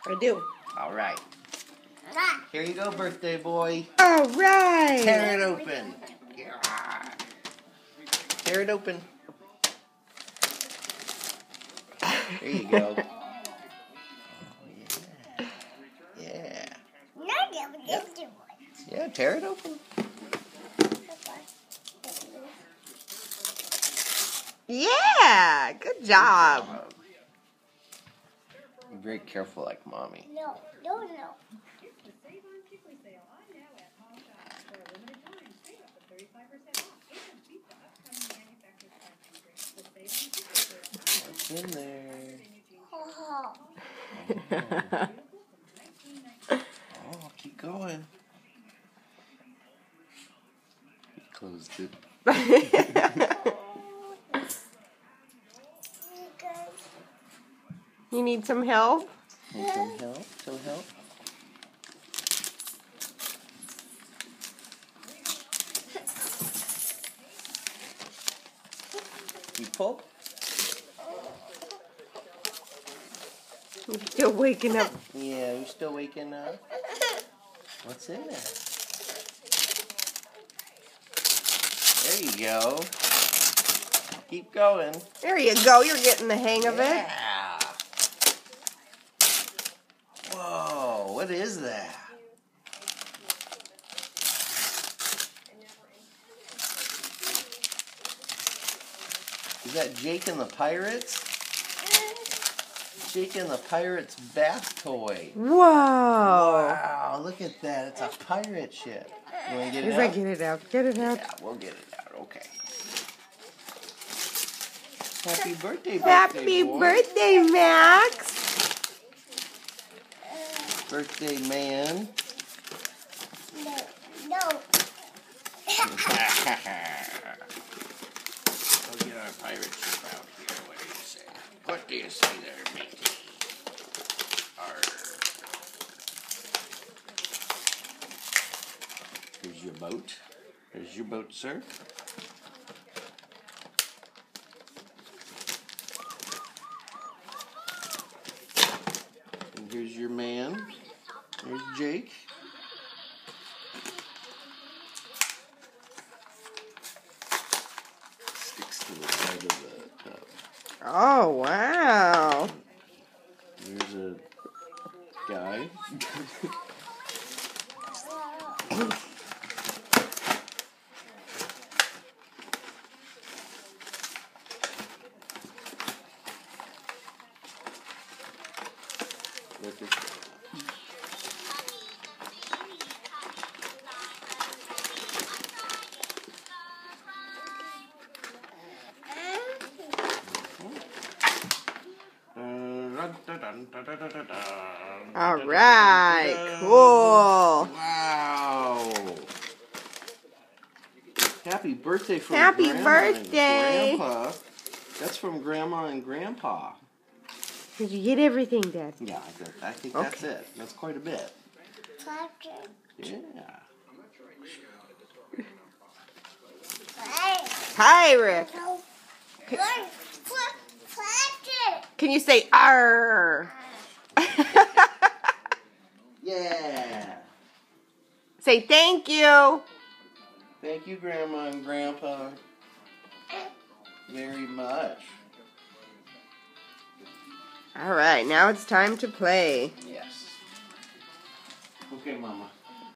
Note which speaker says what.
Speaker 1: I do.
Speaker 2: All right. Here you go, birthday boy.
Speaker 1: All right.
Speaker 2: Tear it open. Yeah. Tear it open. There you go. Oh, yeah. Yeah. Yep. Yeah, tear it open.
Speaker 1: Yeah, good job.
Speaker 2: Be very careful like mommy.
Speaker 3: No.
Speaker 2: What's in there? Oh, keep going. He closed it.
Speaker 1: You need some help?
Speaker 2: Need some help? Some help? You pull?
Speaker 1: You're still waking up.
Speaker 2: Yeah, you're still waking up. What's in there? There you go. Keep going.
Speaker 1: There you go. You're getting the hang of it.
Speaker 2: Yeah. Whoa, what is that? Is that Jake and the Pirates? Jake and the Pirates bath toy.
Speaker 1: Whoa.
Speaker 2: Wow, look at that. It's a pirate ship. You want to get it out?
Speaker 1: Get it out. Get it out.
Speaker 2: Yeah, we'll get it out. Okay. Happy birthday,
Speaker 1: Happy
Speaker 2: boy.
Speaker 1: birthday, Max.
Speaker 2: Birthday man.
Speaker 3: No.
Speaker 2: We'll get our pirate ship out here. What do you say? What do you say there, matey? Arr. Here's your boat. Here's your boat, sir. And here's your man. There's Jake. Sticks to the side of the tub.
Speaker 1: Oh, wow.
Speaker 2: There's a guy. Look at that.
Speaker 1: All right. Cool.
Speaker 2: Wow. Happy birthday from
Speaker 1: Happy
Speaker 2: Grandma
Speaker 1: birthday.
Speaker 2: And Grandpa. That's from Grandma and Grandpa.
Speaker 1: Did you get everything, Dad?
Speaker 2: Yeah, I think that's
Speaker 1: Okay.
Speaker 2: it. That's quite a bit. Yeah.
Speaker 1: Pirate. Can you say "arr"?
Speaker 2: Yeah.
Speaker 1: Say thank you.
Speaker 2: Thank you, Grandma and Grandpa, very much.
Speaker 1: All right, now it's time to play.
Speaker 2: Yes. Okay, Mama.